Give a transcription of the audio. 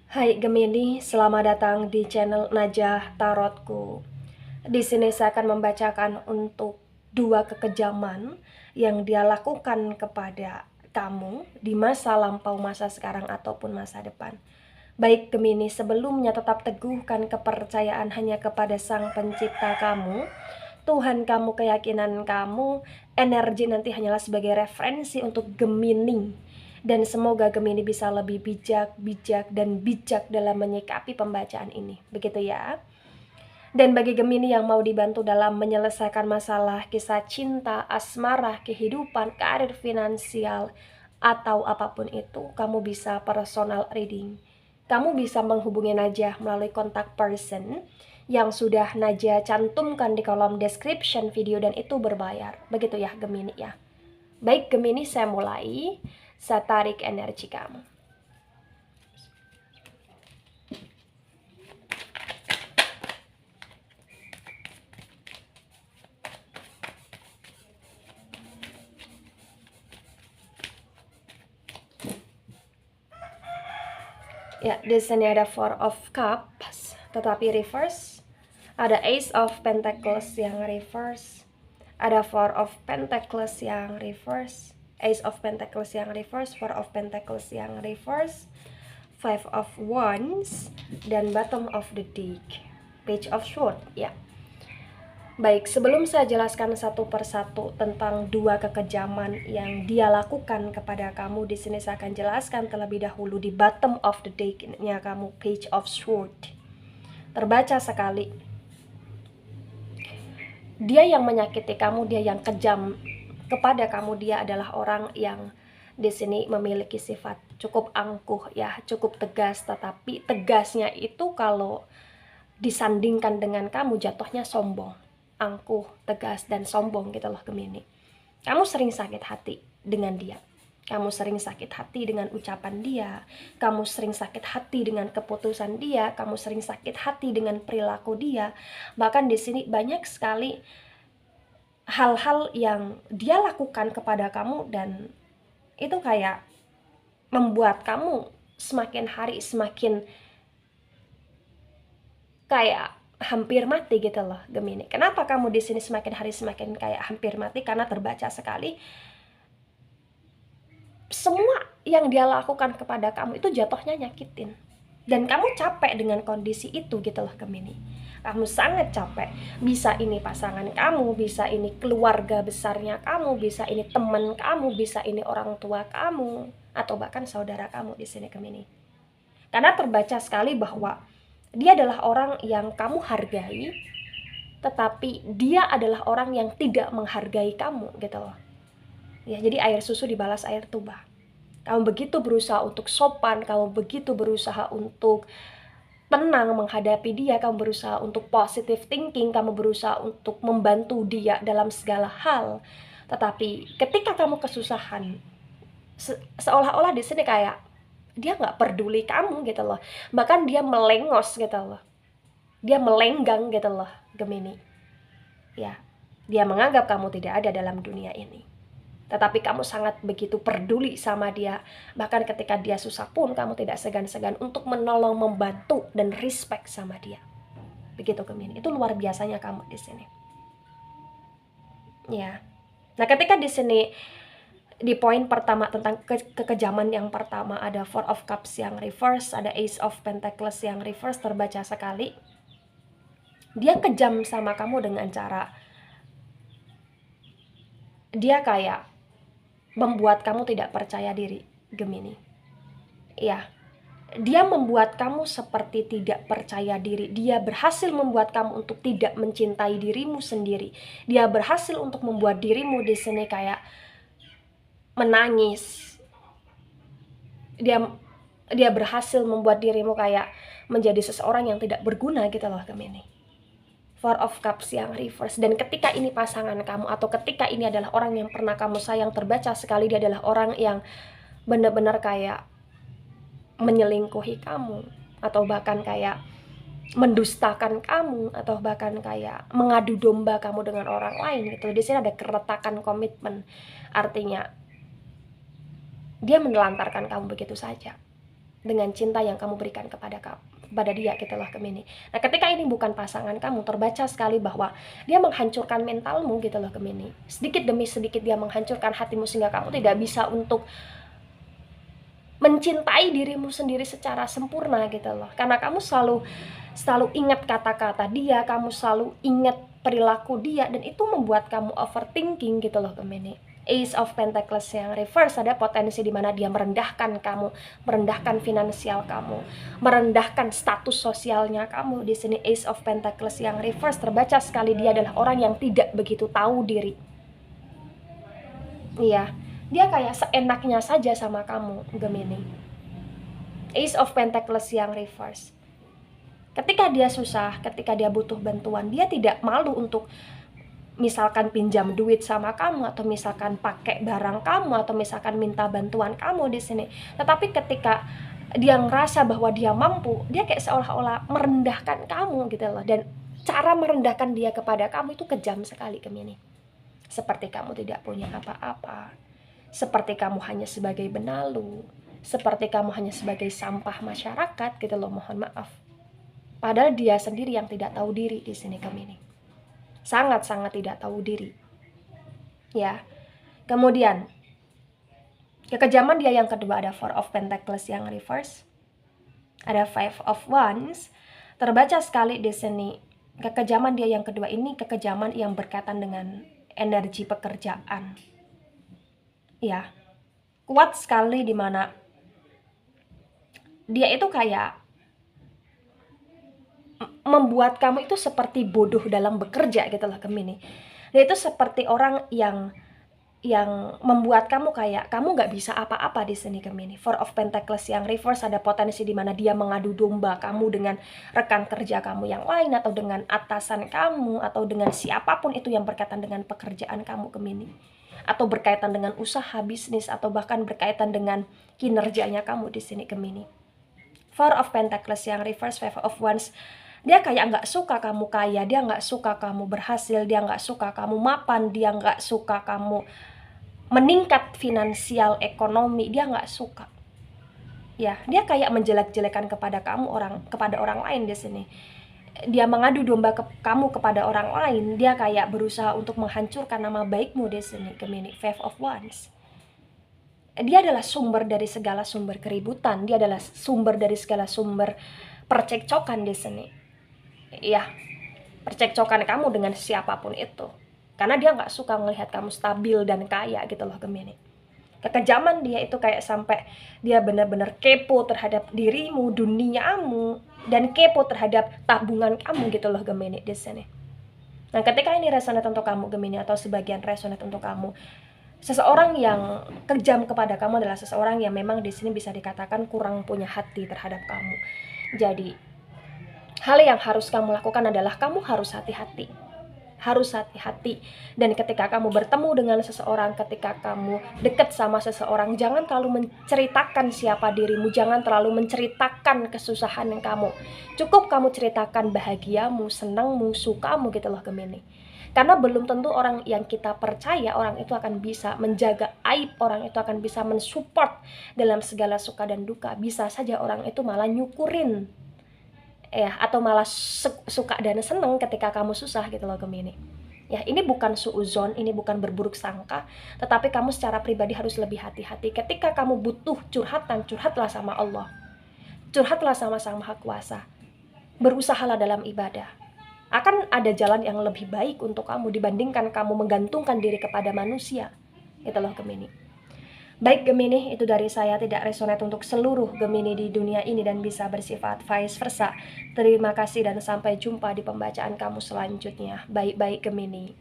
Hai Gemini, selamat datang di channel Najah Tarotku. Di sini saya akan membacakan untuk dua kekejaman yang dia lakukan kepada kamu di masa lampau, masa sekarang, ataupun masa depan. Baik Gemini, sebelumnya tetap teguhkan kepercayaan hanya kepada Sang Pencipta kamu, Tuhan kamu, keyakinan kamu. Energi nanti hanyalah sebagai referensi untuk Gemini. Dan semoga Gemini bisa lebih bijak dalam menyikapi pembacaan ini. Begitu ya. Dan bagi Gemini yang mau dibantu dalam menyelesaikan masalah kisah cinta, asmara, kehidupan, karir, finansial, atau apapun itu, kamu bisa personal reading. Kamu bisa menghubungi Najah melalui kontak person yang sudah Najah cantumkan di kolom description video, dan itu berbayar. Begitu ya Gemini ya. Baik Gemini, saya mulai. Saya tarik energi kamu. Ya, di sini ada Four of Cups, tetapi reverse. Ada Ace of Pentacles yang reverse. Ada Four of Pentacles yang reverse. Ace of Pentacles yang reverse. Four of Pentacles yang reverse. Five of Wands. Dan bottom of the deck, Page of Swords. Ya. Baik, sebelum saya jelaskan satu persatu tentang dua kekejaman yang dia lakukan kepada kamu, di sini saya akan jelaskan terlebih dahulu di bottom of the deck-nya kamu, Page of Swords. Terbaca sekali. Dia yang menyakiti kamu, dia yang kejam kepada kamu, dia adalah orang yang di sini memiliki sifat cukup angkuh ya, cukup tegas, tetapi tegasnya itu kalau disandingkan dengan kamu jatuhnya sombong. Angkuh, tegas, dan sombong gitu loh Gemini. Kamu sering sakit hati dengan dia. Kamu sering sakit hati dengan ucapan dia. Kamu sering sakit hati dengan keputusan dia. Kamu sering sakit hati dengan perilaku dia. Bahkan di sini banyak sekali hal-hal yang dia lakukan kepada kamu, dan itu kayak membuat kamu semakin hari semakin kayak hampir mati gitu loh Gemini. Kenapa kamu di sini semakin hari semakin kayak hampir mati? Karena terbaca sekali semua yang dia lakukan kepada kamu itu jatuhnya nyakitin. Dan kamu capek dengan kondisi itu gitu loh Gemini. Kamu sangat capek. Bisa ini pasangan kamu, bisa ini keluarga besarnya kamu, bisa ini teman kamu, bisa ini orang tua kamu, atau bahkan saudara kamu di sini Gemini. Karena terbaca sekali bahwa dia adalah orang yang kamu hargai, tetapi dia adalah orang yang tidak menghargai kamu gitu loh. Ya, jadi air susu dibalas air tuba. Kamu begitu berusaha untuk sopan, kamu begitu berusaha untuk tenang menghadapi dia, kamu berusaha untuk positive thinking, kamu berusaha untuk membantu dia dalam segala hal. Tetapi ketika kamu kesusahan, seolah-olah di sini kayak dia nggak peduli kamu gitu loh. Bahkan dia melengos gitu loh. Dia melenggang gitu loh, Gemini. Ya, dia menganggap kamu tidak ada dalam dunia ini. Tetapi kamu sangat begitu peduli sama dia. Bahkan ketika dia susah pun kamu tidak segan-segan untuk menolong, membantu, dan respect sama dia. Begitu Gemini. Itu luar biasanya kamu di sini. Ya. Nah, ketika di sini di poin pertama tentang kekejaman yang pertama ada Four of Cups yang reverse, ada Ace of Pentacles yang reverse, terbaca sekali. Dia kejam sama kamu dengan cara dia kayak membuat kamu tidak percaya diri, Gemini. Ya, dia membuat kamu seperti tidak percaya diri. Dia berhasil membuat kamu untuk tidak mencintai dirimu sendiri. Dia berhasil untuk membuat dirimu di sini kayak menangis. Dia berhasil membuat dirimu kayak menjadi seseorang yang tidak berguna gitu loh Gemini. Four of Cups yang reverse. Dan ketika ini pasangan kamu, atau ketika ini adalah orang yang pernah kamu sayang, terbaca sekali dia adalah orang yang benar-benar kayak menyelingkuhi kamu, atau bahkan kayak mendustakan kamu, atau bahkan kayak mengadu domba kamu dengan orang lain gitu. Di sini ada keretakan komitmen. Artinya dia menelantarkan kamu begitu saja. dengan cinta yang kamu berikan kepada dia gitu loh Gemini. Nah ketika ini bukan pasangan kamu, terbaca sekali bahwa dia menghancurkan mentalmu gitu loh Gemini. Sedikit demi sedikit dia menghancurkan hatimu sehingga kamu tidak bisa untuk mencintai dirimu sendiri secara sempurna gitu loh. Karena kamu selalu ingat kata-kata dia, kamu selalu ingat perilaku dia, dan itu membuat kamu overthinking gitu loh Gemini. Ace of Pentacles yang reverse ada potensi di mana dia merendahkan kamu, merendahkan finansial kamu, merendahkan status sosialnya kamu. Di sini Ace of Pentacles yang reverse terbaca sekali dia adalah orang yang tidak begitu tahu diri. Iya, dia kayak seenaknya saja sama kamu, Gemini. Ace of Pentacles yang reverse. Ketika dia susah, ketika dia butuh bantuan, dia tidak malu untuk misalkan pinjam duit sama kamu, atau misalkan pakai barang kamu, atau misalkan minta bantuan kamu di sini. Tetapi ketika dia ngerasa bahwa dia mampu, dia kayak seolah-olah merendahkan kamu gitu loh. Dan cara merendahkan dia kepada kamu itu kejam sekali Gemini. Seperti kamu tidak punya apa-apa, seperti kamu hanya sebagai benalu, seperti kamu hanya sebagai sampah masyarakat gitu loh, mohon maaf. Padahal dia sendiri yang tidak tahu diri di sini Gemini. Sangat-sangat tidak tahu diri. Ya. Kemudian kekejaman dia yang kedua ada Four of Pentacles yang reverse. Ada Five of Wands. Terbaca sekali di sini. Kekejaman dia yang kedua ini kekejaman yang berkaitan dengan energi pekerjaan. Ya. Kuat sekali di mana dia itu kayak membuat kamu itu seperti bodoh dalam bekerja gitu loh Gemini. Dia itu seperti orang yang membuat kamu kayak kamu nggak bisa apa-apa di sini Gemini. Four of Pentacles yang reverse ada potensi di mana dia mengadu domba kamu dengan rekan kerja kamu yang lain, atau dengan atasan kamu, atau dengan siapapun itu yang berkaitan dengan pekerjaan kamu Gemini, atau berkaitan dengan usaha bisnis, atau bahkan berkaitan dengan kinerjanya kamu di sini Gemini. Four of Pentacles yang reverse, Five of Wands. Dia kayak nggak suka kamu kaya, dia nggak suka kamu berhasil, dia nggak suka kamu mapan, dia nggak suka kamu meningkat finansial ekonomi, dia nggak suka. Ya, dia kayak menjelek-jelekan kepada orang lain di sini. Dia mengadu domba kamu kepada orang lain, dia kayak berusaha untuk menghancurkan nama baikmu di sini Gemini. Five of Wands. Dia adalah sumber dari segala sumber keributan, dia adalah sumber dari segala sumber percekcokan di sini. Ya, percekcokan kamu dengan siapapun itu, karena dia nggak suka melihat kamu stabil dan kaya gitu loh Gemini. Kekejaman dia itu kayak sampai dia benar-benar kepo terhadap dirimu, duniamu, dan kepo terhadap tabungan kamu gitu loh Gemini di sini. Nah ketika ini resonate untuk kamu Gemini, atau sebagian resonate untuk kamu, seseorang yang kejam kepada kamu adalah seseorang yang memang di sini bisa dikatakan kurang punya hati terhadap kamu. Jadi hal yang harus kamu lakukan adalah kamu harus hati-hati. Harus hati-hati. Dan ketika kamu bertemu dengan seseorang, ketika kamu dekat sama seseorang, jangan terlalu menceritakan siapa dirimu, jangan terlalu menceritakan kesusahan yang kamu. Cukup kamu ceritakan bahagiamu, senangmu, sukamu gitu loh Gemini. Karena belum tentu orang yang kita percaya, orang itu akan bisa menjaga aib, orang itu akan bisa mensupport dalam segala suka dan duka. Bisa saja orang itu malah nyukurin, atau malah suka dan seneng ketika kamu susah gitu loh Gemini. Ya, ini bukan suuzon, ini bukan berburuk sangka, tetapi kamu secara pribadi harus lebih hati-hati. Ketika kamu butuh curhatan, curhatlah sama Allah. Curhatlah sama Sang Maha Kuasa. Berusahalah dalam ibadah. Akan ada jalan yang lebih baik untuk kamu dibandingkan kamu menggantungkan diri kepada manusia. Gitu loh Gemini. Baik Gemini, itu dari saya, tidak resonate untuk seluruh Gemini di dunia ini dan bisa bersifat vice versa. Terima kasih dan sampai jumpa di pembacaan kamu selanjutnya. Baik-baik Gemini.